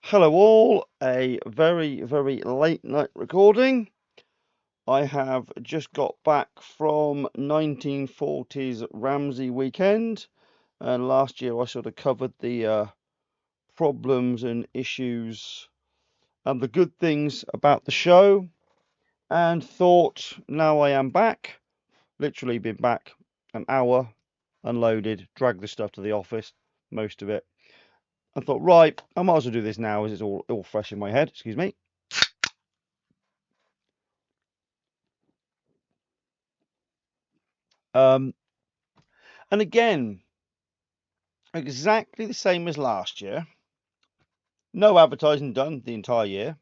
Hello all, a very late night recording. I have just got back from 1940s Ramsey weekend, and last year I sort of covered the problems and issues and the good things about the show, and thought now I am back, literally been back an hour, unloaded, dragged the stuff to the office, most of it. I thought, right, I might as well do this now as it's all fresh in my head, excuse me. Um, And again, exactly the same as last year. No advertising done the entire year.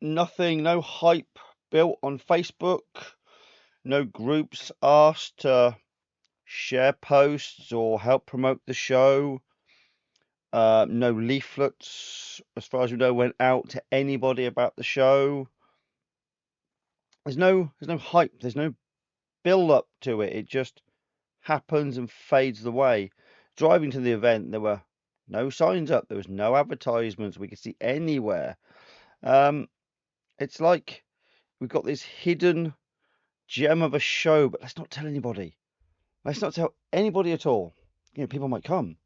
Nothing, no hype built on Facebook. No groups asked to share posts or help promote the show. No leaflets, as far as we know, went out to anybody about the show. There's no hype. There's no build up to it. It just happens and fades away. Driving to the event, there were no signs up. There was no advertisements we could see anywhere. Um, it's like we've got this hidden gem of a show, but let's not tell anybody. Let's not tell anybody at all. People might come.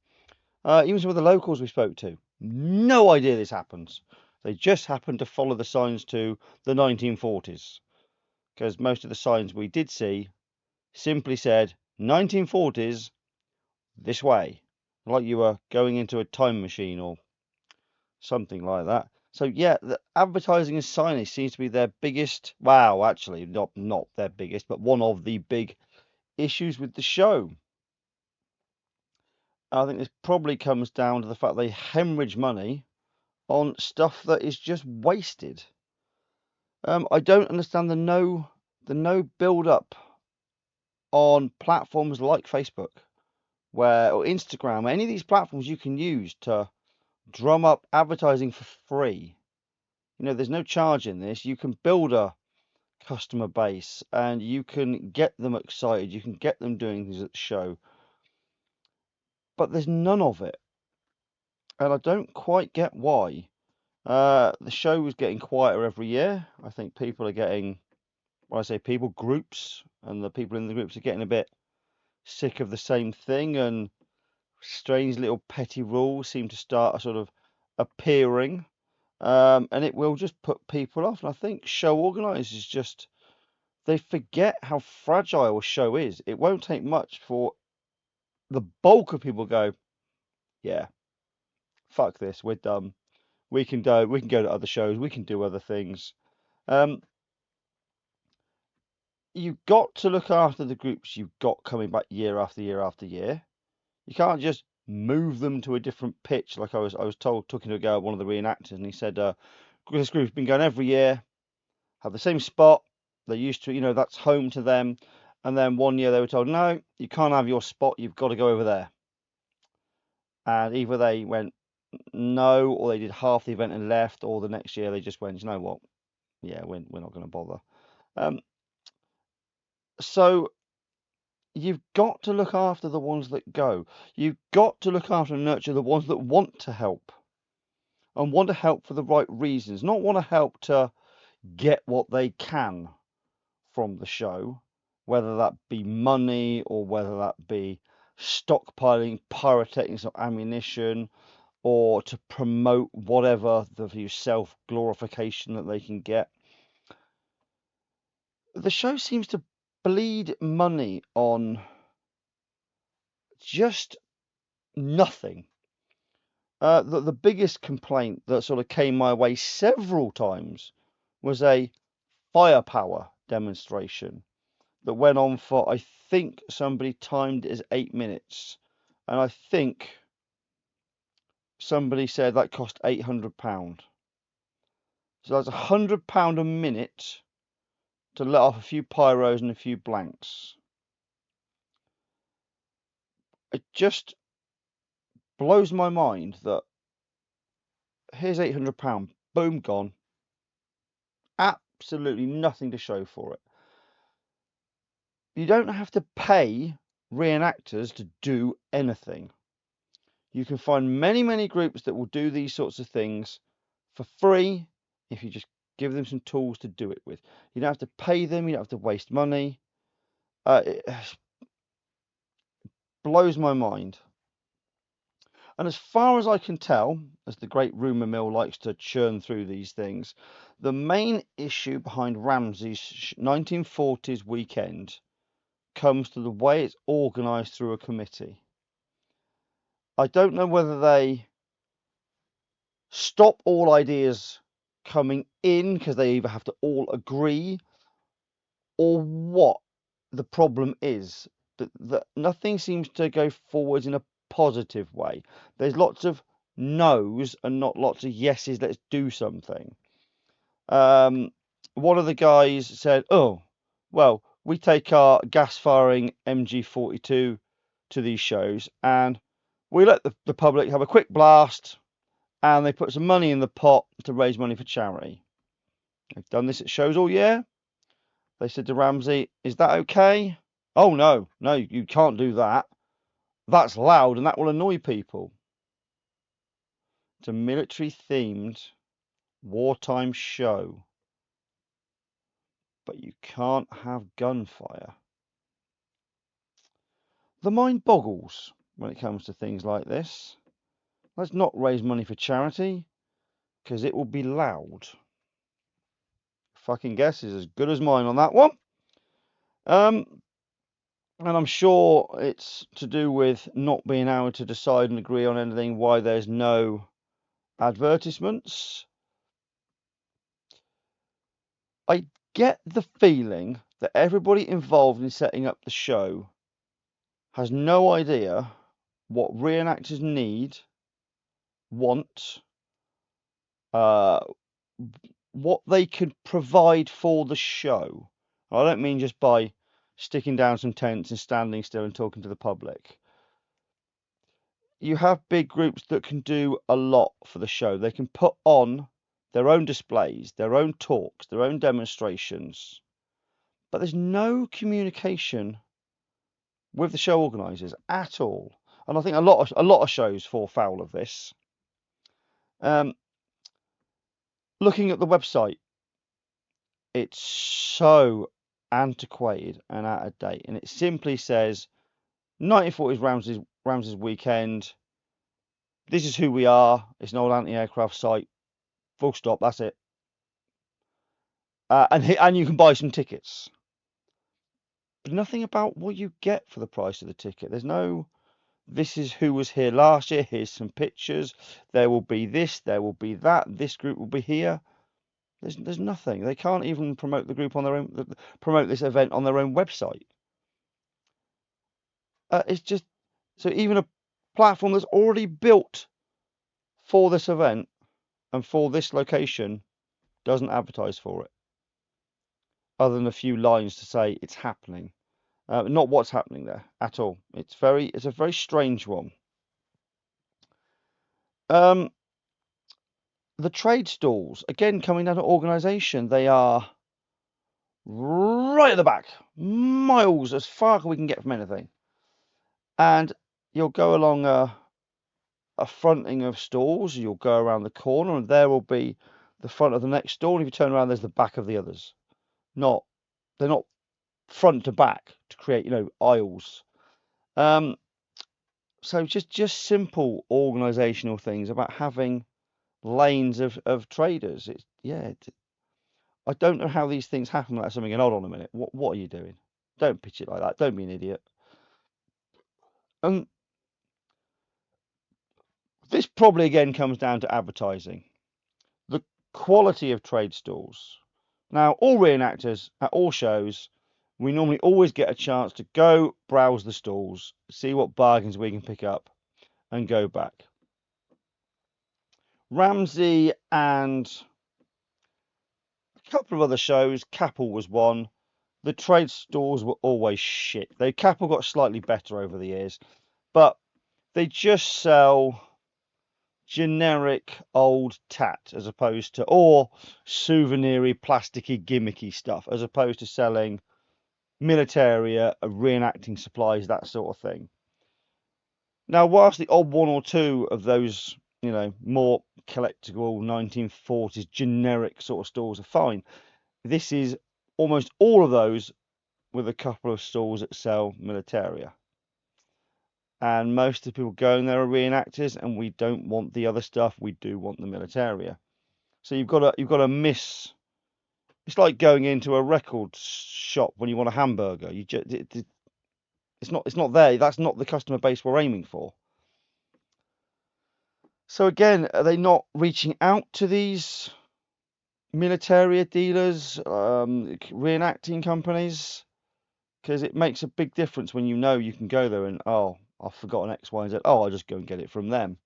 Even some of the locals we spoke to, no idea this happens. They just happened to follow the signs to the 1940s, because most of the signs we did see simply said 1940s this way, like you were going into a time machine or something like that. So yeah, the advertising and signage seems to be their biggest. Wow, actually, not their biggest, but one of the big issues with the show. I think this probably comes down to the fact they hemorrhage money on stuff that is just wasted. I don't understand the no build up on platforms like Facebook, or Instagram, any of these platforms you can use to drum up advertising for free. There's no charge in this. You can build a customer base and you can get them excited. You can get them doing things at the show, but there's none of it. And I don't quite get why. The show is getting quieter every year. I think people are getting, when I say people, groups, and the people in the groups are getting a bit sick of the same thing, and strange little petty rules seem to start sort of appearing. And it will just put people off. And I think show organisers just, they forget how fragile a show is. It won't take much for the bulk of people go, yeah, fuck this, we're done. We can go to other shows, we can do other things. Um, you've got to look after the groups you've got coming back year after year after year. You can't just move them to a different pitch. Like I was told, talking to a guy, one of the reenactors, and he said, this group's been going every year, have the same spot. They're used to, that's home to them. And then one year they were told, no, you can't have your spot. You've got to go over there. And either they went no, or they did half the event and left, or the next year they just went, you know what? Yeah, we're not going to bother. Um, so you've got to look after the ones that go. You've got to look after and nurture the ones that want to help and want to help for the right reasons, not want to help to get what they can from the show, whether that be money or whether that be stockpiling pyrotechnics or ammunition, or to promote whatever the self glorification that they can get. The show seems to bleed money on just nothing. The biggest complaint that sort of came my way several times was a firepower demonstration that went on for, I think somebody timed it as 8 minutes, and I think somebody said that cost £800. So that's £100 a minute to let off a few pyros and a few blanks. It just blows my mind that here's £800, boom, gone. Absolutely nothing to show for it. You don't have to pay reenactors to do anything. You can find many, many groups that will do these sorts of things for free if you just give them some tools to do it with. You don't have to pay them, you don't have to waste money. It blows my mind. And as far as I can tell, as the great rumour mill likes to churn through these things, the main issue behind Ramsey's 1940s weekend comes to the way it's organised through a committee. I don't know whether they stop all ideas coming in because they either have to all agree or what the problem is, but that nothing seems to go forwards in a positive way. There's lots of no's and not lots of yeses. Let's do something. One of the guys said, "Oh, well, we take our gas-firing MG42 to these shows and we let the public have a quick blast, and they put some money in the pot to raise money for charity. They've done this at shows all year." They said to Ramsey, "Is that okay?" "Oh, no, you can't do that. That's loud and that will annoy people." It's a military-themed wartime show, but you can't have gunfire. The mind boggles when it comes to things like this. Let's not raise money for charity, because it will be loud. Fucking guess is as good as mine on that one. And I'm sure it's to do with not being able to decide and agree on anything, why there's no advertisements. I get the feeling that everybody involved in setting up the show has no idea what reenactors need, want, what they could provide for the show. I don't mean just by sticking down some tents and standing still and talking to the public. You have big groups that can do a lot for the show. They can put on their own displays, their own talks, their own demonstrations, but there's no communication with the show organisers at all. And I think a lot of shows fall foul of this. Looking at the website, it's so antiquated and out of date, and it simply says 1940s Ramsey's weekend. This is who we are. It's an old anti-aircraft site. Full stop. That's it. And you can buy some tickets, but nothing about what you get for the price of the ticket. There's no, this is who was here last year. Here's some pictures. There will be this. There will be that. This group will be here. There's nothing. They can't even promote the group on their own. Promote this event on their own website. It's just so even a platform that's already built for this event and for this location doesn't advertise for it, other than a few lines to say it's happening. Not what's happening there at all. It's a very strange one. The trade stalls, again, coming down to organisation, they are right at the back, miles as far as we can get from anything. And you'll go along a fronting of stalls, you'll go around the corner, and there will be the front of the next stall. And if you turn around, there's the back of the others. They're not front to back to create, aisles. So just simple organisational things about having lanes of traders. I don't know how these things happen without something. And hold on a minute, what are you doing? Don't pitch it like that. Don't be an idiot. And this probably again comes down to advertising, the quality of trade stalls. Now, all reenactors at all shows, we normally always get a chance to go browse the stalls, see what bargains we can pick up, and go back. Ramsey and a couple of other shows, Capel was one. The trade stalls were always shit. Capel got slightly better over the years, but they just sell generic old tat as opposed to, or souvenir-y, plasticky, gimmicky stuff, as opposed to selling militaria, reenacting supplies, that sort of thing. Now, whilst the odd one or two of those, more collectible 1940s generic sort of stores are fine, this is almost all of those with a couple of stores that sell militaria. And most of the people going there are reenactors, and we don't want the other stuff. We do want the militaria. So you've got to miss. It's like going into a record shop when you want a hamburger. It's not there. That's not the customer base we're aiming for. So again, are they not reaching out to these militaria dealers, reenacting companies? Because it makes a big difference when you know you can go there and, oh, I've forgotten X, Y, and Z. Oh, I'll just go and get it from them.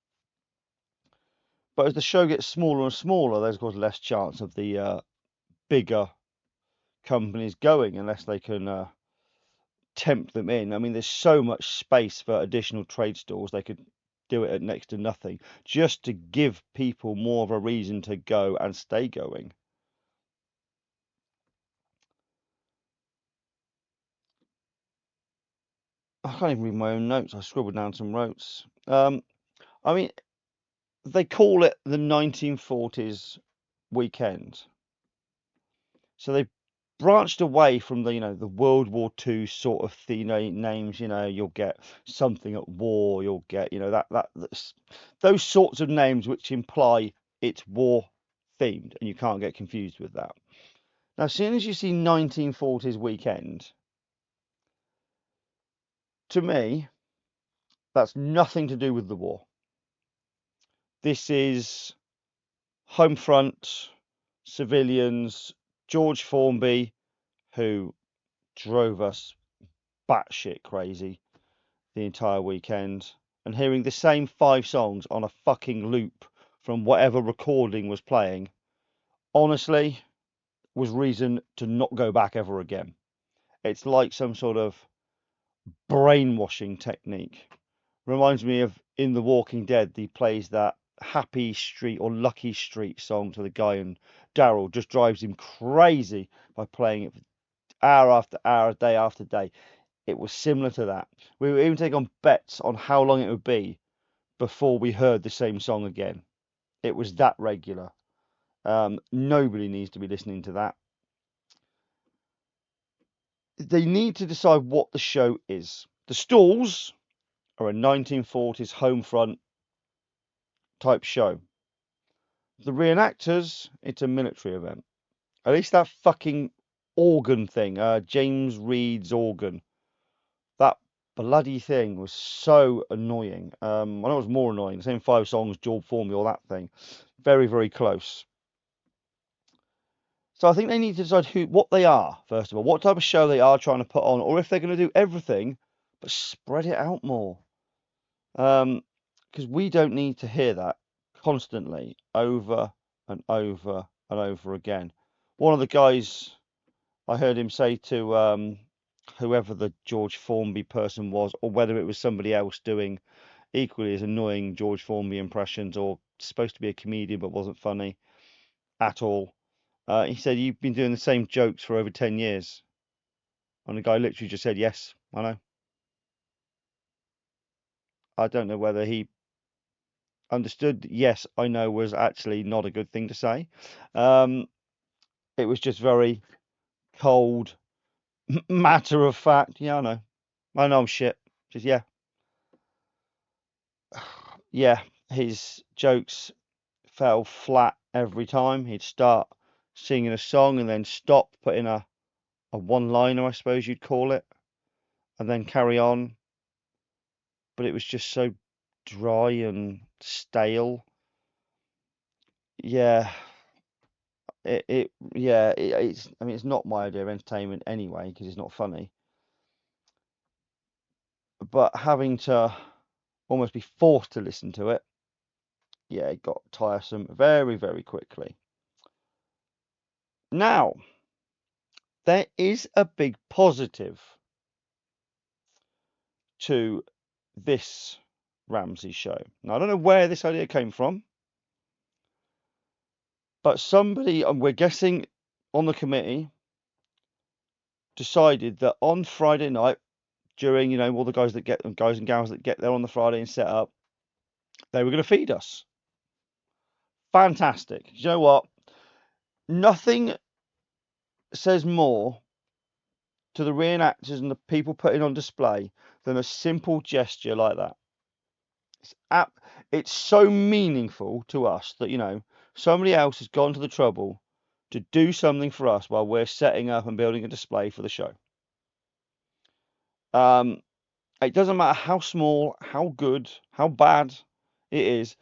But as the show gets smaller and smaller, there's of course less chance of the bigger companies going unless they can tempt them in. I mean, there's so much space for additional trade stores. They could do it at next to nothing just to give people more of a reason to go and stay going. I can't even read my own notes. I scribbled down some notes. I mean, they call it the 1940s weekend. So they branched away from the World War II sort of names. You'll get something at war. You'll get those sorts of names which imply it's war themed, and you can't get confused with that. Now, as soon as you see 1940s weekend, to me, that's nothing to do with the war. This is home front, civilians, George Formby, who drove us batshit crazy the entire weekend, and hearing the same 5 songs on a fucking loop from whatever recording was playing, honestly, was reason to not go back ever again. It's like some sort of brainwashing technique. Reminds me of in The Walking Dead, he plays that Happy Street or Lucky Street song to the guy, and Daryl just drives him crazy by playing it hour after hour, day after day. It was similar to that. We were even taking on bets on how long it would be before we heard the same song again. It was that regular. Nobody needs to be listening to that. They need to decide what the show is. The Stalls are a 1940s home front type show. The Reenactors, it's a military event. At least that fucking organ thing, James Reed's organ, that bloody thing was so annoying. I know it was more annoying. The same 5 songs, George Formby, all that thing. Very, very close. So I think they need to decide what they are, first of all, what type of show they are trying to put on, or if they're going to do everything, but spread it out more. Because we don't need to hear that constantly over and over and over again. One of the guys, I heard him say to whoever the George Formby person was, or whether it was somebody else doing equally as annoying George Formby impressions, or supposed to be a comedian but wasn't funny at all. He said, "You've been doing the same jokes for over 10 years." And the guy literally just said, "Yes, I know." I don't know whether he understood "yes, I know" was actually not a good thing to say. It was just very cold, matter of fact. Yeah, I know. I know I'm shit. Just, yeah. Yeah, his jokes fell flat every time. He'd start singing a song and then stop, put in a one-liner, I suppose you'd call it, and then carry on. But it was just so dry and stale. Yeah, it's. I mean, it's not my idea of entertainment anyway because it's not funny. But having to almost be forced to listen to it, yeah, it got tiresome very, very quickly. Now, there is a big positive to this Ramsey show. Now, I don't know where this idea came from, but somebody, and we're guessing on the committee, decided that on Friday night, during, all the guys and gals that get there on the Friday and set up, they were going to feed us. Fantastic. You know what? Nothing says more to the reenactors and the people putting on display than a simple gesture like that. It's so meaningful to us that, somebody else has gone to the trouble to do something for us while we're setting up and building a display for the show. It doesn't matter how small, how good, how bad it is,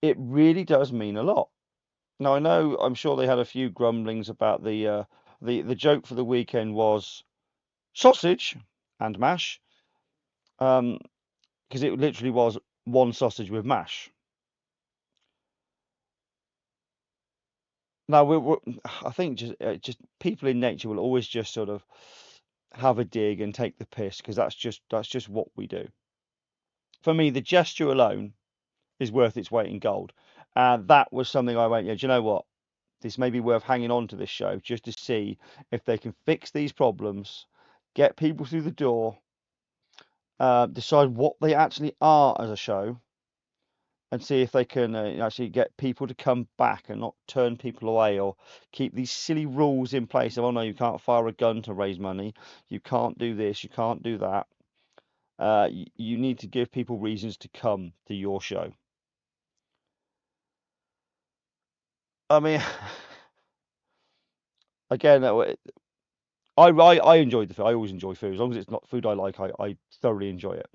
it really does mean a lot. Now, I'm sure they had a few grumblings about the joke for the weekend was sausage and mash, because it literally was one sausage with mash. Now, I think just people in nature will always just sort of have a dig and take the piss because that's just what we do. For me, the gesture alone is worth its weight in gold, and that was something I went, yeah, do you know what? This may be worth hanging on to this show just to see if they can fix these problems, get people through the door, decide what they actually are as a show, and see if they can actually get people to come back and not turn people away or keep these silly rules in place of, oh no, you can't fire a gun to raise money, you can't do this, you can't do that. You need to give people reasons to come to your show. I mean, again, I enjoyed the food. I always enjoy food. As long as it's not food I like, I thoroughly enjoy it.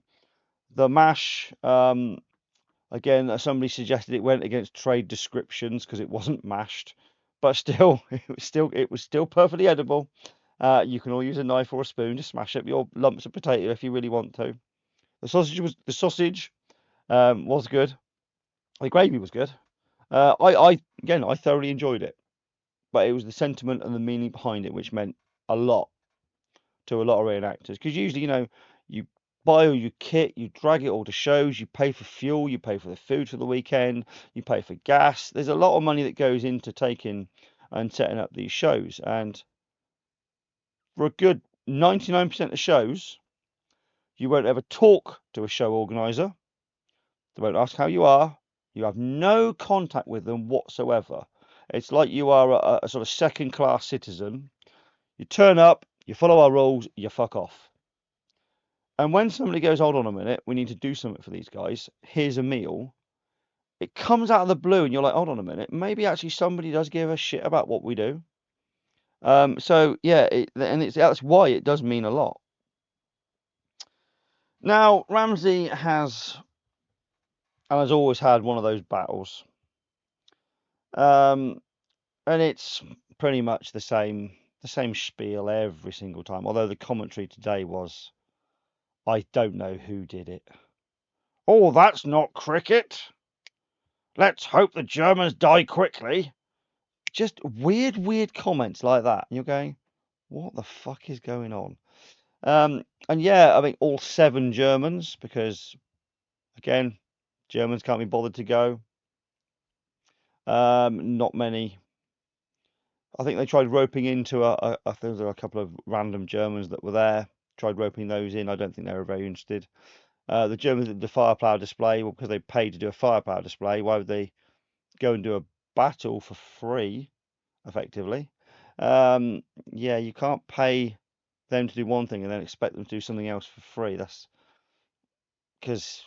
The mash, again, somebody suggested it went against trade descriptions because it wasn't mashed, but still, it was still perfectly edible. You can all use a knife or a spoon to smash up your lumps of potato if you really want to. The sausage was good. The gravy was good. I thoroughly enjoyed it, but it was the sentiment and the meaning behind it which meant a lot to a lot of reenactors. Because usually, you buy all your kit, you drag it all to shows, you pay for fuel, you pay for the food for the weekend, you pay for gas. There's a lot of money that goes into taking and setting up these shows. And for a good 99% of shows, you won't ever talk to a show organizer. They won't ask how you are. You have no contact with them whatsoever. It's like you are a sort of second class citizen. You turn up, you follow our rules, you fuck off. And when somebody goes, hold on a minute, we need to do something for these guys, here's a meal, it comes out of the blue and you're like, hold on a minute, maybe actually somebody does give a shit about what we do. So yeah, that's why it does mean a lot. Now, Ramsey has always had one of those battles. And it's pretty much the same spiel every single time. Although the commentary today was, I don't know who did it. Oh, that's not cricket. Let's hope the Germans die quickly. Just weird comments like that. And you're going, what the fuck is going on? And yeah, I mean, all 7 Germans, because again, Germans can't be bothered to go. Not many. I think they tried roping into I think there were a couple of random Germans that were there. Tried roping those in. I don't think they were very interested. The Germans did the firepower display, well, because they paid to do a firepower display. Why would they go and do a battle for free, effectively? Yeah, you can't pay them to do one thing and then expect them to do something else for free. That's because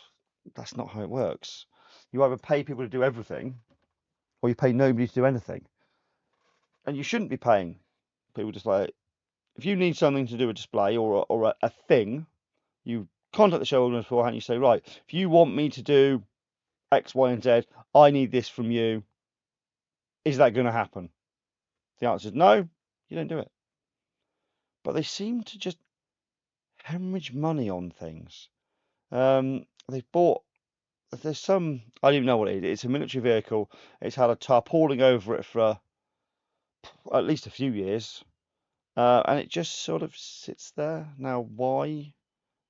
that's not how it works. You either pay people to do everything, or you pay nobody to do anything. And you shouldn't be paying people just like, if you need something to do a display or a thing, you contact the show organizer beforehand. You say, right, if you want me to do X, Y, and Z, I need this from you. Is that going to happen? The answer is no. You don't do it. But they seem to just hemorrhage money on things. They've bought. There's some. I don't even know what it is. It's a military vehicle. It's had a tarpaulin over it for at least a few years, and it just sort of sits there. Now, why?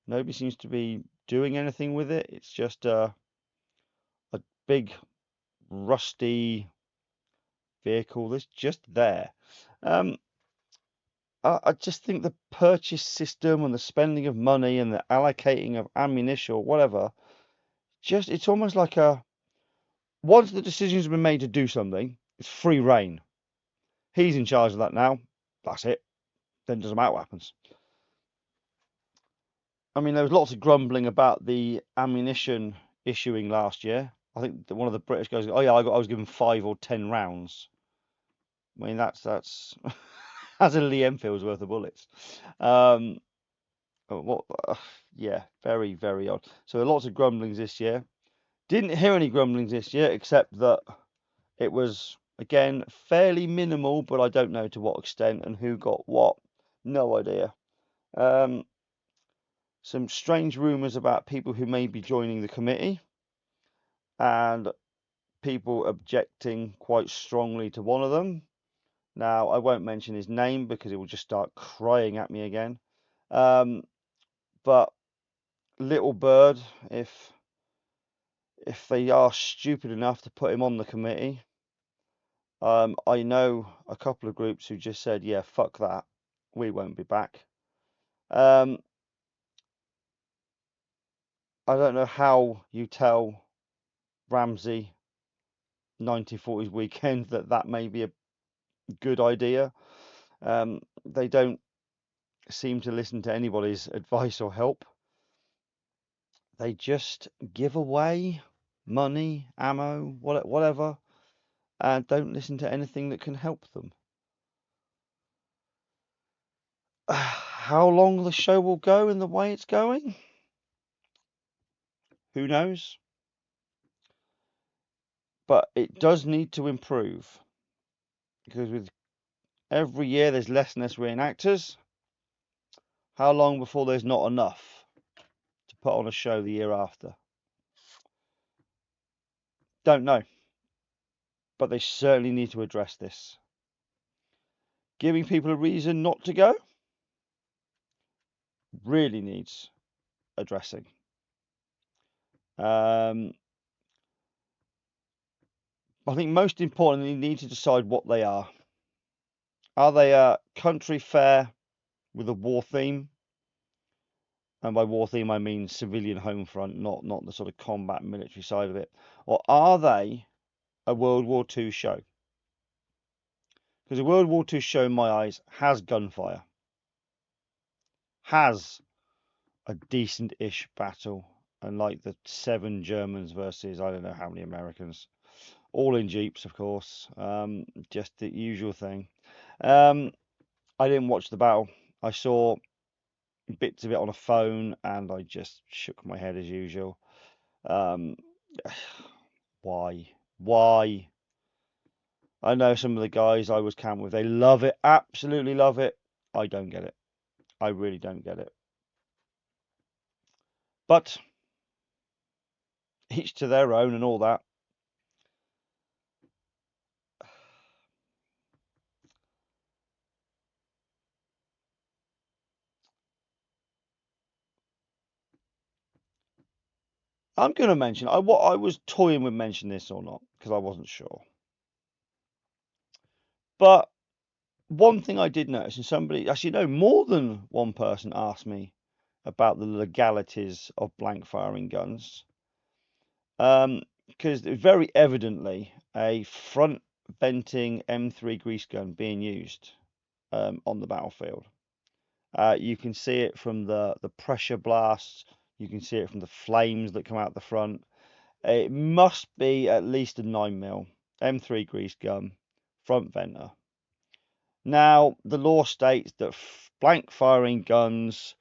Nobody seems to be doing anything with it. It's just a big rusty vehicle that's just there. Um, I just think the purchase system and the spending of money and the allocating of ammunition or whatever, just it's almost like a once the decision's been made to do something, it's free reign. He's in charge of that now. That's it. Then it doesn't matter what happens. I mean, there was lots of grumbling about the ammunition issuing last year. I think that one of the British guys, oh yeah, I was given 5 or 10 rounds. I mean, that's that's a Lee Enfield's worth of bullets. Um, what? Yeah, very very odd. So lots of grumblings this year. Didn't hear any grumblings this year, except that it was again fairly minimal, but I don't know to what extent and who got what. No idea. Um, some strange rumours about people who may be joining the committee and people objecting quite strongly to one of them. Now, I won't mention his name because it will just start crying at me again. Um, but little bird, if they are stupid enough to put him on the committee, I know a couple of groups who just said, yeah, fuck that, we won't be back. I don't know how you tell Ramsey 1940s weekend that may be a good idea. They don't seem to listen to anybody's advice or help. They just give away money, ammo, whatever, and don't listen to anything that can help them. How long the show will go in the way it's going, who knows? But it does need to improve because with every year there's less and less reenactors. How long before there's not enough to put on a show the year after? Don't know, but they certainly need to address this. Giving people a reason not to go really needs addressing. I think most importantly, you need to decide what they are. Are they a country fair with a war theme? And by war theme, I mean civilian home front, not the sort of combat military side of it. Or are they a World War II show? Because a World War II show, in my eyes, has gunfire, has a decent-ish battle, and like the 7 Germans versus I don't know how many Americans, all in jeeps, of course, just the usual thing. I didn't watch the battle. I saw bits of it on a phone, and I just shook my head as usual. Um, why? Why? I know some of the guys I was camping with, they love it, absolutely love it. I don't get it. I really don't get it. But each to their own and all that. I'm going to mention, what I was toying with mentioning this or not because I wasn't sure. But one thing I did notice, and somebody, actually, no, more than one person asked me about the legalities of blank firing guns. Because very evidently a front venting M3 grease gun being used on the battlefield. You can see it from the pressure blasts. You can see it from the flames that come out the front. It must be at least a 9mm M3 grease gun front venter. Now, the law states that blank firing guns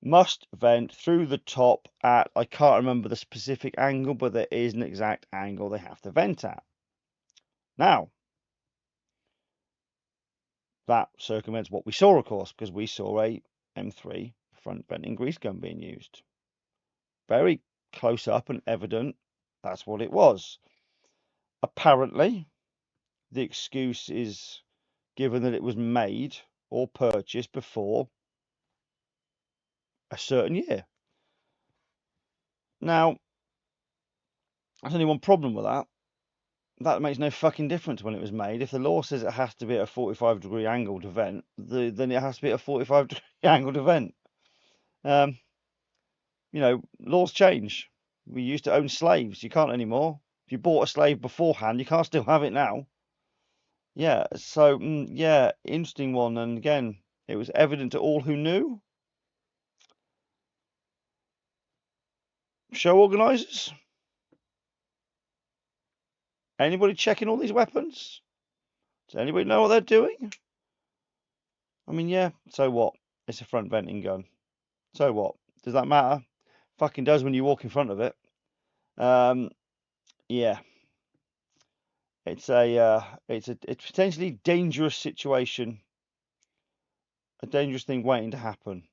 must vent through the top at, I can't remember the specific angle, but there is an exact angle they have to vent at. Now, that circumvents what we saw, of course, because we saw a M3 front venting grease gun being used. Very close up and evident that's what it was. Apparently, the excuse is given that it was made or purchased before a certain year. Now, there's only one problem with that. that makes no fucking difference when it was made. If the law says it has to be at a 45-degree angle to vent, then it has to be at a 45-degree angle to vent. Laws change. We used to own slaves. You can't anymore. If you bought a slave beforehand, you can't still have it now. Yeah, so, yeah, interesting one. And again, it was evident to all who knew. Show organisers? Anybody checking all these weapons? Does anybody know what they're doing? I mean, yeah, so what? It's a front venting gun. So what? Does that matter? Fucking does when you walk in front of it. Yeah, it's a potentially dangerous situation, a dangerous thing waiting to happen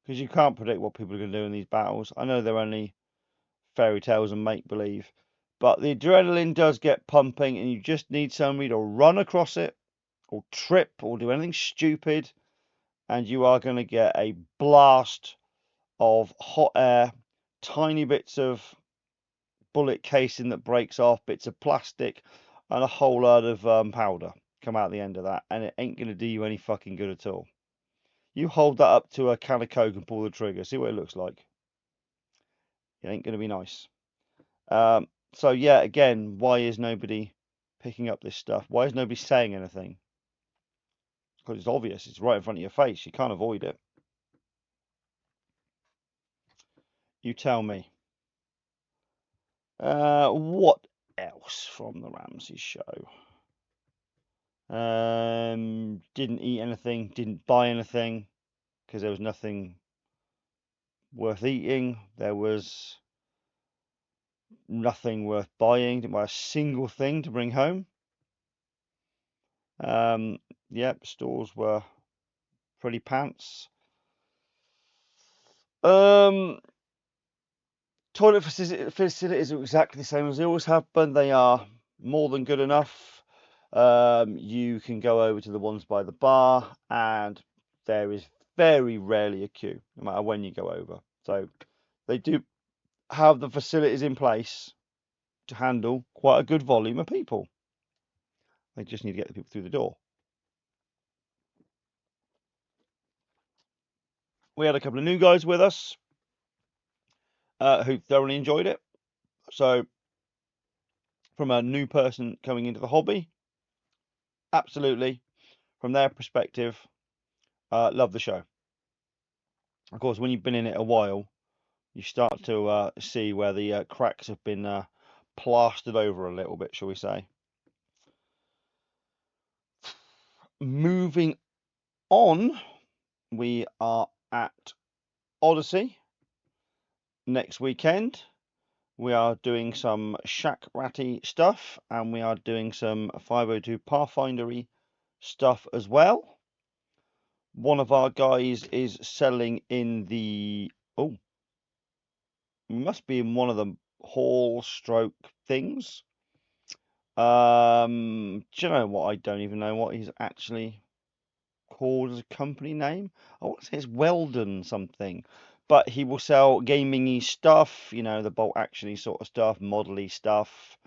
because you can't predict what people are going to do in these battles. I know they're only fairy tales and make believe, but the adrenaline does get pumping, and you just need somebody to run across it or trip or do anything stupid, and you are going to get a blast of hot air, tiny bits of bullet casing that breaks off, bits of plastic, and a whole lot of powder come out the end of that, and it ain't going to do you any fucking good at all. You hold that up to a can of Coke and pull the trigger, see what it looks like. It ain't going to be nice. So yeah, again, why is nobody picking up this stuff? Why is nobody saying anything? Because it's obvious. It's right in front of your face. You can't avoid it. You tell me. What else from the Ramsey show? Didn't eat anything. Didn't buy anything because there was nothing worth eating. There was nothing worth buying. Didn't buy a single thing to bring home. Yep, stores were pretty pants. Toilet facilities are exactly the same as they always have been. They are more than good enough. You can go over to the ones by the bar, and there is very rarely a queue, no matter when you go over. So they do have the facilities in place to handle quite a good volume of people. They just need to get the people through the door. We had a couple of new guys with us who thoroughly enjoyed it. So from a new person coming into the hobby, absolutely, from their perspective, love the show. Of course, when you've been in it a while, you start to see where the cracks have been plastered over a little bit, shall we say. Moving on, we are at Odyssey next weekend. We are doing some Shack Ratty stuff, and we are doing some 502 Pathfindery stuff as well. One of our guys is selling in the must be in one of the hall stroke things. Do you know what? I don't even know what he's actually called as a company name. I want to say it's Weldon something, but he will sell gaming-y stuff, the bolt action-y sort of stuff, model-y stuff.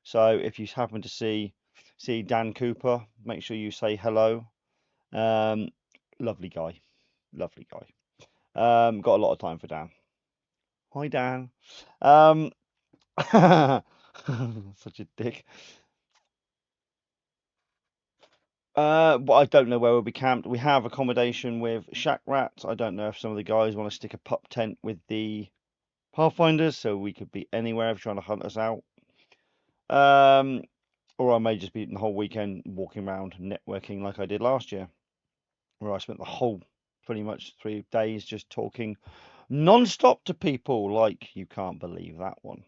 So if you happen to see Dan Cooper, make sure you say hello. Lovely guy, lovely guy. Got a lot of time for Dan. Hi Dan. Such a dick. But I don't know where we'll be camped. We have accommodation with Shack Rats. I don't know if some of the guys want to stick a pup tent with the Pathfinders, so we could be anywhere if you're trying to hunt us out. Or I may just be the whole weekend walking around networking like I did last year, where I spent the whole pretty much 3 days just talking non-stop to people like you can't believe that one.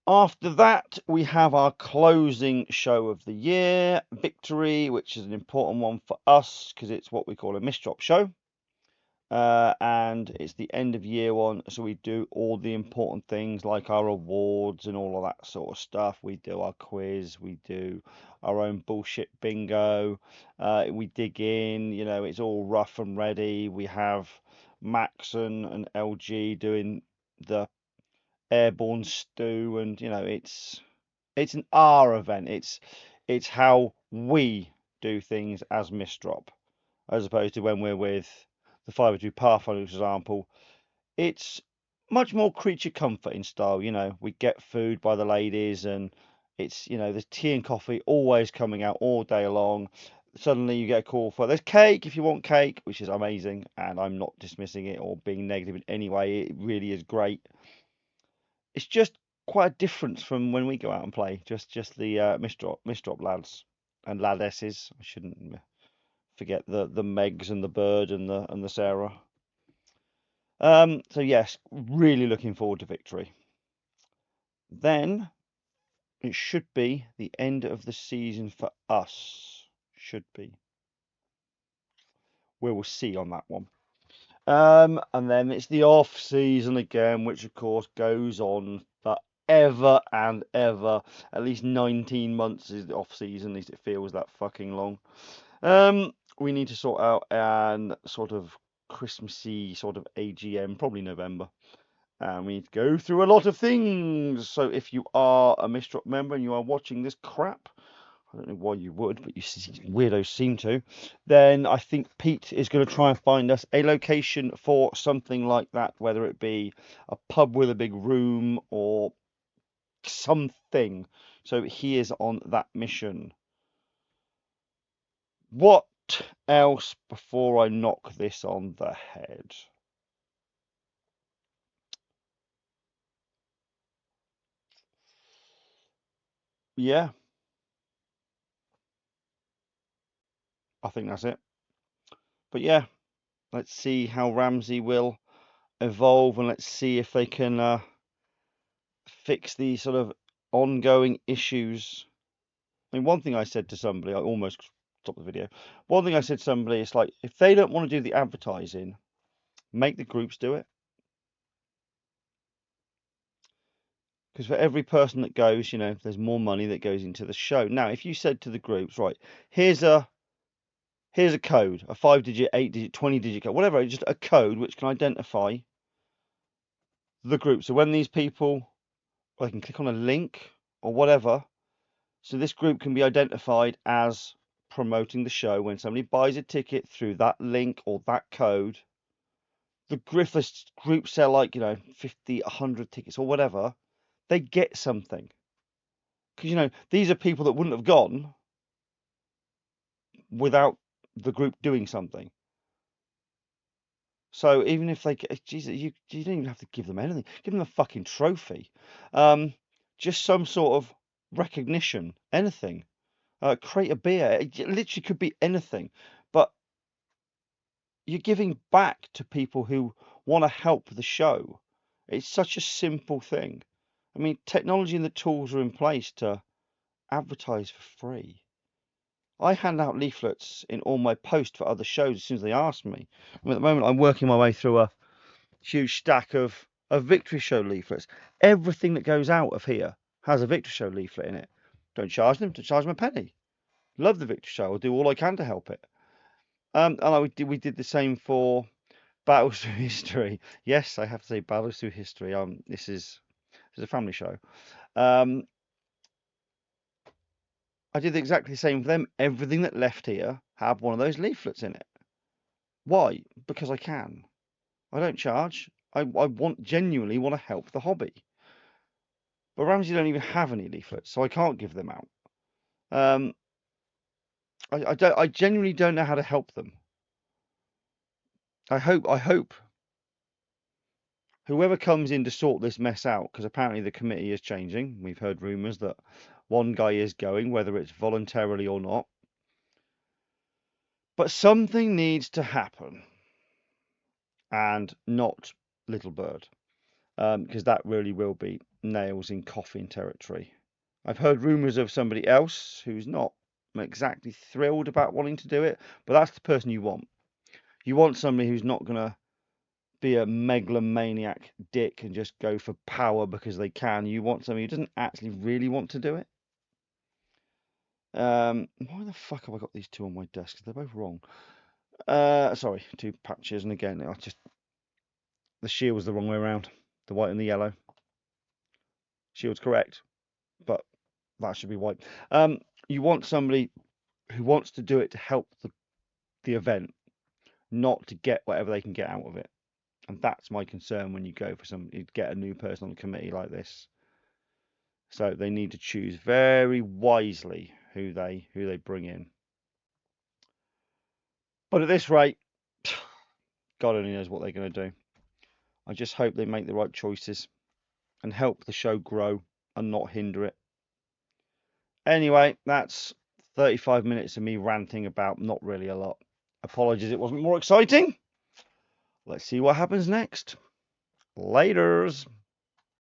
After that, we have our closing show of the year, Victory, which is an important one for us because it's what we call a misdrop show. And it's the end of year one, so we do all the important things like our awards and all of that sort of stuff. We do our quiz, we do our own bullshit bingo, we dig in, it's all rough and ready. We have Max and LG doing the airborne stew, and it's an our event. It's how we do things as Mistrop, as opposed to when we're with the 502 Pathfinder, for example. It's much more creature comfort in style. We get food by the ladies, and there's tea and coffee always coming out all day long. Suddenly you get a call for there's cake if you want cake, which is amazing, and I'm not dismissing it or being negative in any way. It really is great. It's just quite a difference from when we go out and play. Just the Mistrop lads and ladesses. I shouldn't forget the Megs and the Bird and the Sarah. So yes, really looking forward to victory. Then it should be the end of the season for us. Should be. We will see on that one. And then it's the off season again, which of course goes on forever and ever. At least 19 months is the off season. At least it feels that fucking long. We need to sort out an sort of Christmassy sort of AGM, probably November. And we need to go through a lot of things. So if you are a Mistrop member and you are watching this crap, I don't know why you would, but you weirdos seem to, then I think Pete is going to try and find us a location for something like that, whether it be a pub with a big room or something. So he is on that mission. What else before I knock this on the head? Yeah, I think that's it. But yeah, let's see how Ramsey will evolve, and let's see if they can fix the sort of ongoing issues. I mean, one thing I said to somebody, I almost stopped the video. One thing I said to somebody is like, if they don't want to do the advertising, make the groups do it. Because for every person that goes, there's more money that goes into the show. Now, if you said to the groups, right, here's a code, a 5-digit, 8-digit, 20-digit code, whatever, just a code which can identify the group. So when these people, they can click on a link or whatever. So this group can be identified as promoting the show. When somebody buys a ticket through that link or that code, the Griffiths group sell like 50, 100 tickets or whatever, they get something. Because these are people that wouldn't have gone without the group doing something. So even if they get, Jesus, you don't even have to give them anything. Give them a fucking trophy. Just some sort of recognition, anything. Create a beer. It literally could be anything. But you're giving back to people who want to help the show. It's such a simple thing. I mean, technology and the tools are in place to advertise for free. I hand out leaflets in all my posts for other shows as soon as they ask me. I mean, at the moment, I'm working my way through a huge stack of Victory Show leaflets. Everything that goes out of here has a Victory Show leaflet in it. Don't charge them. Don't charge them a penny. Love the Victory Show. I'll do all I can to help it. And we did the same for Battles Through History. Yes, I have to say Battles Through History. This is a family show. I did exactly the same for them. Everything that left here had one of those leaflets in it. Why? Because I can. I don't charge. I genuinely want to help the hobby. But Ramsey don't even have any leaflets, so I can't give them out. Um, I genuinely don't know how to help them. I hope whoever comes in to sort this mess out, because apparently the committee is changing. We've heard rumours that one guy is going, whether it's voluntarily or not. But something needs to happen, and not Little Bird, because that really will be nails in coffin territory. I've heard rumours of somebody else who's not exactly thrilled about wanting to do it, but that's the person you want. You want somebody who's not going to be a megalomaniac dick and just go for power because they can. You want somebody who doesn't actually really want to do it. Why the fuck have I got these two on my desk? They're both wrong. Sorry, two patches, and again, the shield was the wrong way around, the white and the yellow. Shield's correct, but that should be white. You want somebody who wants to do it to help the event, not to get whatever they can get out of it. And that's my concern when you go for somebody to get a new person on the committee like this. So they need to choose very wisely who they bring in. But at this rate, God only knows what they're going to do. I just hope they make the right choices and help the show grow and not hinder it. Anyway, that's 35 minutes of me ranting about not really a lot. Apologies it wasn't more exciting. Let's see what happens next. Laters.